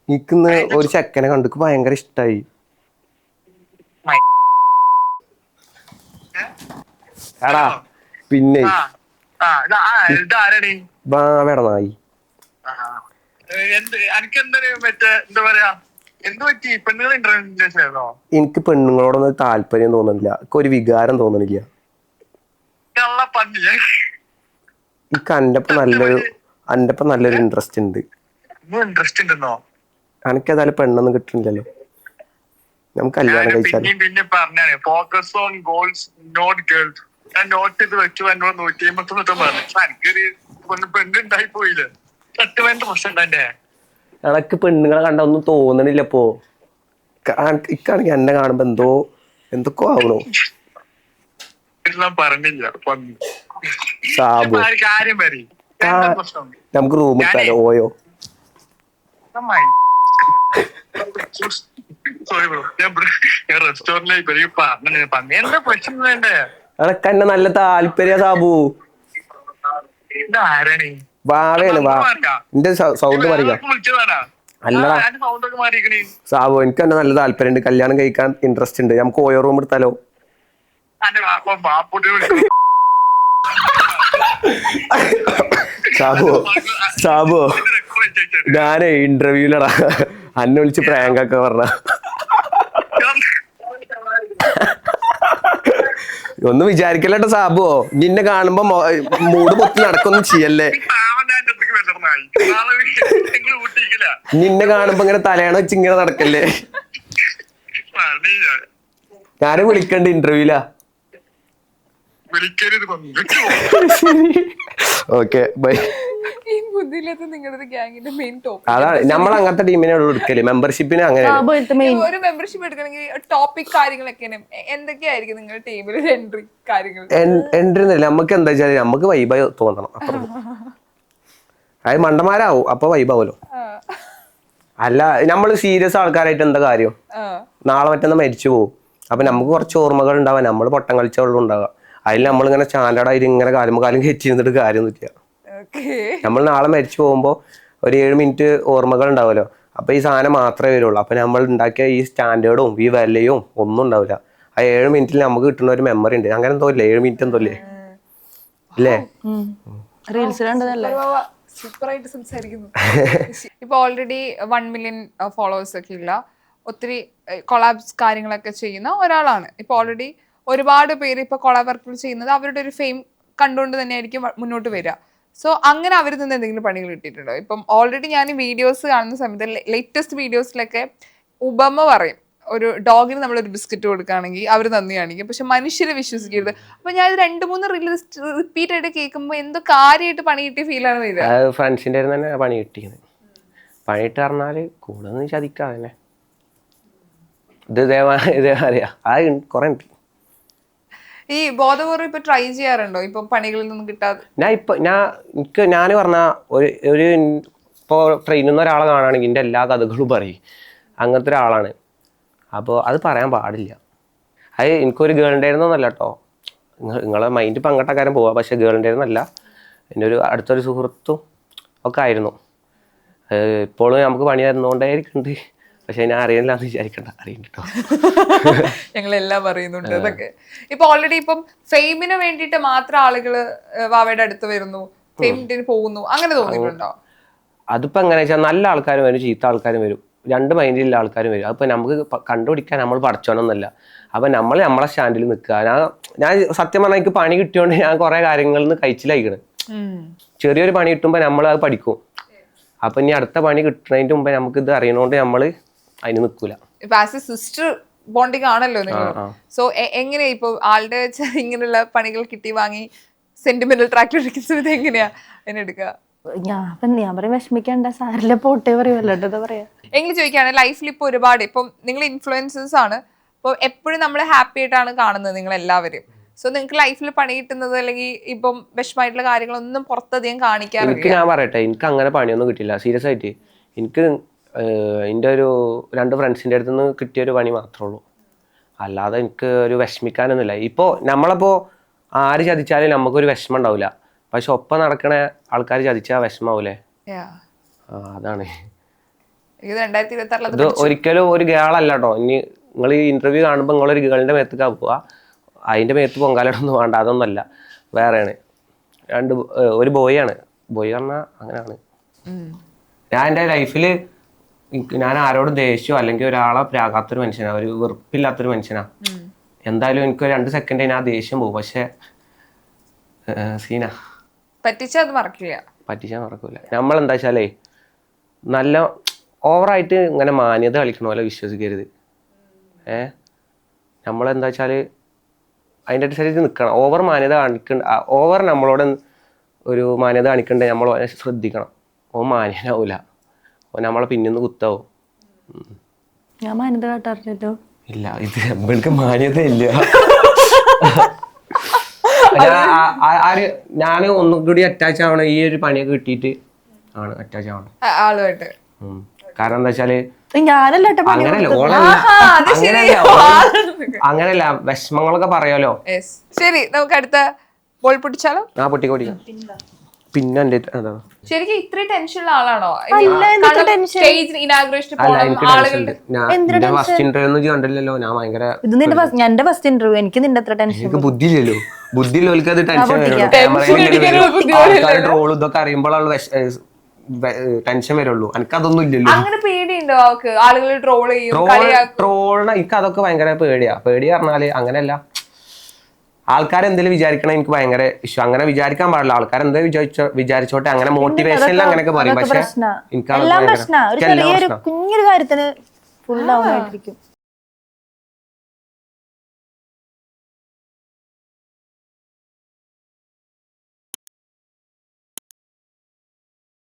എനിക്കിന്ന് ഒരു ചെക്കനെ കണ്ടു, ഭയങ്കര ഇഷ്ടായി. എടാ പിന്നെ വേടനായി എനിക്ക് പെണ്ണുങ്ങളോടൊന്നും താല്പര്യം തോന്നുന്നില്ല, എനിക്ക് ഒരു വികാരം തോന്നുന്നില്ല. എനിക്ക് അന്റെപ്പം നല്ലൊരു ഇൻട്രസ്റ്റ് ഉണ്ട്. എനിക്ക് ഏതായാലും പെണ്ണൊന്നും കിട്ടുന്നില്ലല്ലോ, നമുക്ക് കല്യാണം കഴിച്ചാലോ? പിന്നെ പറഞ്ഞാണ് focus on goals not girls. ഞാൻ നോട്ട് ചെയ്ത് വെച്ചു. എന്നോട് 150 പറഞ്ഞു. പെണ്ണുണ്ടായി പോയില്ലേ? സത്യമായിട്ട് പ്രശ്നം ഉണ്ടേ. എനക്ക് പെണ്ണുങ്ങളെ കണ്ട ഒന്നും തോന്നണില്ല ഇപ്പോ. ഇക്കാണെങ്കിൽ എന്നെ കാണുമ്പോ എന്തൊക്കെ ആവണോ? പറഞ്ഞില്ല സാബു, കാര്യം വരി. നമുക്ക് റൂം ഇട്ടാലോ? ഓയോ റെസ്റ്റോറന്റിലേക്ക് പറഞ്ഞു. എന്താ പ്രശ്നം വേണ്ടേ? എനക്ക് എന്നെ നല്ല താല്പര്യ സാബു. ഇതാരണി വാവേണ് എന്റെ സൗണ്ട് പറയുക. അല്ലടാ സാബു, എനിക്ക് എന്നെ നല്ല താല്പര്യം ഉണ്ട്, കല്യാണം കഴിക്കാൻ ഇൻട്രസ്റ്റ് ഉണ്ട്. നമുക്ക് ഓയോ റൂം എടുത്താലോ? സാബു ഞാനേ ഇന്റർവ്യൂലടാ അന്നെ വിളിച്ച് പ്രാങ്കൊക്കെ പറഞ്ഞ. ഒന്നും വിചാരിക്കല്ലോ സാബു, നിന്നെ കാണുമ്പോ മൂട് പൊത്തി നടക്കൊന്നും ചെയ്യല്ലേ. നിന്നെ കാണുമ്പോ ഇങ്ങനെ തലയണ വെച്ച് ഇങ്ങനെ നടക്കല്ലേ. ഞാനും വിളിക്കണ്ട് ഇന്റർവ്യൂലാ. Okay bye. അതാണ് നമ്മൾ അങ്ങനത്തെ ടീമിനെ എടുക്കല്, മെമ്പർഷിപ്പിന്. അങ്ങനെ ഒരു മെമ്പർഷിപ്പ് എടുക്കണമെങ്കിൽ ടോപ്പിക് കാര്യങ്ങളൊക്കെ എന്തൊക്കെയായിരിക്കും നിങ്ങളുടെ ടീമിൽ എൻട്രി കാര്യങ്ങൾ? എൻട്രി ഒന്നുമില്ല, നമുക്ക് എന്താ വെച്ചാൽ നമുക്ക് വൈബായി തോന്നണം. അപ്പുറം അത് മണ്ടന്മാരാവും, അപ്പൊ വൈബാവല്ലോ. അല്ല നമ്മള് സീരിയസ് ആൾക്കാരായിട്ട് എന്താ കാര്യം? നാളെ മറ്റന്നാ മരിച്ചു പോകും. അപ്പൊ നമുക്ക് കുറച്ച് ഓർമ്മകൾ ഉണ്ടാവാൻ നമ്മൾ പൊട്ടം കളിച്ച വെള്ളം ഉണ്ടാവുക. അതിൽ നമ്മളിങ്ങനെ സ്റ്റാൻഡേർഡായിട്ട് ഇങ്ങനെ കാലം കെറ്റി ഇരുന്നിട്ട് കാര്യമൊന്നുമില്ല. നമ്മൾ നാളെ മരിച്ചു പോകുമ്പോൾ ഒരു 7 മിനിറ്റ് ഓർമ്മകൾ ഉണ്ടാവുമല്ലോ. അപ്പൊ ഈ സാധനം മാത്രമേ വരുള്ളൂ. അപ്പൊ നമ്മൾ ഉണ്ടാക്കിയ ഈ സ്റ്റാൻഡേർഡും ഈ വിലയും ഒന്നും ഉണ്ടാവില്ല. ആ 7 മിനിറ്റിൽ നമുക്ക് കിട്ടുന്ന ഒരു മെമ്മറി ഉണ്ട്. അങ്ങനെ എന്തോ ഇല്ലേ, 7 മിനിറ്റ് എന്തോ ഇല്ലേ? ഇല്ലേ? സൂപ്പറായിട്ട് സംസാരിക്കുന്നു. ഇപ്പൊ ഓൾറെഡി 1 million ഫോളോവേഴ്സ് ഒക്കെ ഉള്ള ഒത്തിരി കൊളാബ്സ് കാര്യങ്ങളൊക്കെ ചെയ്യുന്ന ഒരാളാണ്. ഇപ്പൊ ഓൾറെഡി ഒരുപാട് പേര് ഇപ്പൊ കൊളാബ് വർക്കുകൾ ചെയ്യുന്നത് അവരുടെ ഒരു ഫെയിം കണ്ടുകൊണ്ട് തന്നെയായിരിക്കും മുന്നോട്ട് വരിക. സോ അങ്ങനെ അവരിൽ നിന്ന് എന്തെങ്കിലും പണികൾ കിട്ടിയിട്ടുണ്ടോ? ഇപ്പം ഓൾറെഡി ഞാൻ വീഡിയോസ് കാണുന്ന സമയത്ത് ലേറ്റസ്റ്റ് വീഡിയോസിലൊക്കെ ഉപമ പറയും, ഒരു ഡോഗിന് നമ്മളൊരു ബിസ്ക്കറ്റ് കൊടുക്കുകയാണെങ്കിൽ അവർ നന്ദി കാണിക്കും, പക്ഷെ മനുഷ്യരെ വിശ്വസിക്കരുത്. അപ്പൊ ഞാൻ 2-3 റിപ്പീറ്റ് ആയിട്ട് കേൾക്കുമ്പോൾ എന്തോ കാര്യമായിട്ട് പണി കിട്ടിയ ഫീലാണ് വരിക. ഫ്രണ്ട്സിൻ്റെ തന്നെ പണി കിട്ടിയത്. പണിയിട്ട് പറഞ്ഞാൽ കൂടുതൽ ചതിക്കാം തന്നെ. ഇതേ അറിയാം, അത് കുറെ ഉണ്ട്. ഈ ബോധപൂർവ്വം ഇപ്പൊ ട്രൈ ചെയ്യാറുണ്ടോ ഇപ്പൊ പണികളിൽ നിന്നും കിട്ടാതെ? ഞാൻ പറഞ്ഞ ഒരു ഇപ്പോൾ ട്രെയിനിൽ നിന്ന് ഒരാളെ കാണുകയാണെങ്കിൽ എൻ്റെ എല്ലാ കഥകളും പറയും. അങ്ങനത്തെ ഒരാളാണ്. അപ്പോൾ അത് പറയാൻ പാടില്ല. അത് എനിക്കൊരു ഗേളിൻ്റെ ആയിരുന്നല്ല കേട്ടോ, നിങ്ങളെ മൈൻഡ് ഇപ്പം അങ്ങോട്ടക്കാരൻ പോവാം, പക്ഷെ ഗേളിൻ്റെ ആയിരുന്നല്ല, എൻ്റെ ഒരു അടുത്തൊരു സുഹൃത്തും ഒക്കെ ആയിരുന്നു. ഇപ്പോഴും നമുക്ക് പണി തരുന്നതുകൊണ്ടായിരിക്കുന്നുണ്ട്, പക്ഷെ ഞാൻ അറിയില്ല എന്ന് വിചാരിക്കണ്ട, അറിയണ്ടോ. ഞങ്ങളെല്ലാം പറയുന്നുണ്ട് അതൊക്കെ. ഇപ്പൊ ഓൾറെഡി ഇപ്പം ഫെയിമിന് വേണ്ടിയിട്ട് മാത്രം ആളുകള് വാവയുടെ അടുത്ത് വരുന്നു, ഫെയിമിന് പോകുന്നു, അങ്ങനെ തോന്നിയിട്ടുണ്ടോ? അതിപ്പോ എങ്ങനെയാ വെച്ചാൽ നല്ല ആൾക്കാരും വരും, ചീത്ത ആൾക്കാരും വരും, രണ്ട് മൈൻഡിലുള്ള ആൾക്കാരും വരും. അപ്പൊ നമുക്ക് കണ്ടുപിടിക്കാൻ നമ്മൾ പഠിച്ചോണമെന്നല്ല. അപ്പൊ നമ്മളെ സ്റ്റാൻഡിൽ നിൽക്കുക. ഞാൻ സത്യം പറഞ്ഞാൽ എനിക്ക് പണി കിട്ടിയോണ്ട് ഞാൻ കുറെ കാര്യങ്ങളിൽ നിന്ന് കഴിച്ചിലായിക്കണ്. ചെറിയൊരു പണി കിട്ടുമ്പോ നമ്മൾ അത് പഠിക്കും. അപ്പൊ ഇനി അടുത്ത പണി കിട്ടുന്നതിന്റെ മുമ്പേ നമുക്ക് ഇത് അറിയണോണ്ട് നമ്മള് അതിന് നിൽക്കൂല. ഇപ്പൊ ആസ് എ സിസ്റ്റർ ബോണ്ടിങ് ആണല്ലോ നിങ്ങൾ. സോ എങ്ങനെയാ ഇപ്പൊ ആളുടെ ഇങ്ങനെയുള്ള പണികൾ കിട്ടി വാങ്ങി സെന്റിമെന്റൽ ട്രാക്കിലിരിക്കുന്നത് എങ്ങനെയാ അതിനെടുക്കുക? ഞാൻ പറയും വിഷമിക്കണ്ട, സാറിലെ പോട്ടേ പറയുമല്ലോ പറയാ. എങ്കിലും ചോദിക്കുകയാണ്, ലൈഫിൽ ഇപ്പൊ ഒരുപാട് ഇപ്പം നിങ്ങൾ ഇൻഫ്ലുവൻസേഴ്സ് ആണ്, ഇപ്പൊ എപ്പോഴും നമ്മൾ ഹാപ്പി ആയിട്ടാണ് കാണുന്നത് നിങ്ങൾ എല്ലാവരും. സോ നിങ്ങൾക്ക് ലൈഫിൽ പണി കിട്ടുന്നത് അല്ലെങ്കിൽ ഇപ്പം വിഷമമായിട്ടുള്ള കാര്യങ്ങളൊന്നും പുറത്തധികം കാണിക്കാറില്ല. എനിക്ക് ഞാൻ പറയട്ടെ, എനിക്ക് അങ്ങനെ പണിയൊന്നും കിട്ടില്ല സീരിയസ് ആയിട്ട്. എനിക്ക് എൻ്റെ ഒരു 2 ഫ്രണ്ട്സിൻ്റെ അടുത്ത് നിന്ന് കിട്ടിയൊരു പണി മാത്രമേ ഉള്ളൂ. അല്ലാതെ എനിക്ക് ഒരു വിഷമിക്കാനൊന്നുമില്ല. ഇപ്പോൾ നമ്മളിപ്പോൾ ആര് ചതിച്ചാലും നമുക്കൊരു വിഷമം ഉണ്ടാവില്ല, പക്ഷെ ഒപ്പം നടക്കണ ആൾക്കാർ ചതിച്ചാൽ വിഷമാവൂലേ? അതാണ്. ഇത് ഒരിക്കലും ഒരു ഗേളല്ല കേട്ടോ. ഇനി നിങ്ങൾ ഈ ഇന്റർവ്യൂ കാണുമ്പോൾ നിങ്ങളൊരു ഗേളിൻ്റെ മേത്തേക്കാ പോവുക, അതിൻ്റെ മേത്ത് പൊങ്കാലൊന്നും വേണ്ട, അതൊന്നുമല്ല, വേറെയാണ്. ഒരു ബോയാണ്. ബോയ് പറഞ്ഞാൽ അങ്ങനെയാണ്. ഞാൻ എൻ്റെ ലൈഫിൽ ഞാൻ ആരോടും ദേഷ്യമോ അല്ലെങ്കിൽ ഒരാളെ പ്രാകാത്തൊരു മനുഷ്യനാണ്, ഒരു വെറുപ്പില്ലാത്തൊരു മനുഷ്യനാണ്. എന്തായാലും എനിക്ക് 2 സെക്കൻഡ് ഞാൻ ദേഷ്യം പോകും, പക്ഷെ സീന പറ്റിച്ചാൽ മറക്കൂല. നമ്മളെന്താ വെച്ചാലേ നല്ല ഓവറായിട്ട് ഇങ്ങനെ മാന്യത കളിക്കണ പോലെ വിശ്വസിക്കരുത്. നമ്മളെന്താ വെച്ചാൽ അതിൻ്റെ അനുസരിച്ച് നിൽക്കണം. ഓവർ മാന്യത ഓവർ നമ്മളോട് ഒരു മാന്യത കാണിക്കണ്ടേ നമ്മൾ ശ്രദ്ധിക്കണം. ഓ മാന്യനാവൂല, ഓ നമ്മളെ പിന്നിന്ന് കുത്താവും. ഞാൻ മാന്യത കാട്ടാറില്ലല്ലോ. ഇല്ല, ഇത് നമ്മൾക്ക് മാന്യത ഇല്ല. ഞാൻ ഒന്നും കൂടി അറ്റാച്ച് ആവണം, ഈ ഒരു പണിയൊക്കെ കിട്ടിയിട്ട് ആണ് അറ്റാച്ച് ആവണം ആളുമായിട്ട്. കാരണം എന്താ വെച്ചാല് അങ്ങനെയല്ല, വിഷമങ്ങളൊക്കെ പറയാലോ. ശരി, നമുക്ക് അടുത്ത ബോൾ പൊട്ടിച്ചാലോ? പൊട്ടിക്കൊടിക്കാം. പിന്നെ എന്റെ ശരിക്കും ഇത്രയും ടെൻഷനുള്ള ആളാണോ? ഫസ്റ്റ് ഇന്റർവ്യൂ കണ്ടില്ലല്ലോ, ഞാൻ ഭയങ്കര എന്റെ ഫസ്റ്റ് ഇന്റർവ്യൂ, എനിക്ക് നിന്റെ അത്ര ടെൻഷൻ ബുദ്ധിയില്ലല്ലോ. ബുദ്ധിയില്ലോൽക്ക് അത് ടെൻഷൻ ട്രോൾ ഇതൊക്കെ അറിയുമ്പോഴാണ് ടെൻഷൻ വരുള്ളൂ. എനിക്ക് അതൊന്നും ഇല്ലല്ലോ. അങ്ങനെ പേടിയുണ്ടോ ആളുകൾ ട്രോൾ ചെയ്യും? ട്രോളിന് എനിക്ക് അതൊക്കെ ഭയങ്കര പേടിയാ പറഞ്ഞാല് അങ്ങനെയല്ല. ആൾക്കാരെന്തെങ്കിലും വിചാരിക്കണം എനിക്ക് ഭയങ്കര ഇഷ്ടം. അങ്ങനെ വിചാരിക്കാൻ പാടില്ല. ആൾക്കാർ എന്തെങ്കിലും വിചാരിച്ചോട്ടെ, അങ്ങനെ മോട്ടിവേഷനിൽ അങ്ങനെയൊക്കെ പറയും. പക്ഷെ എനിക്ക് കുഞ്ഞൊരു കാര്യത്തിന് ഫുൾ ഡൗൺ ആയിട്ടിരിക്കും.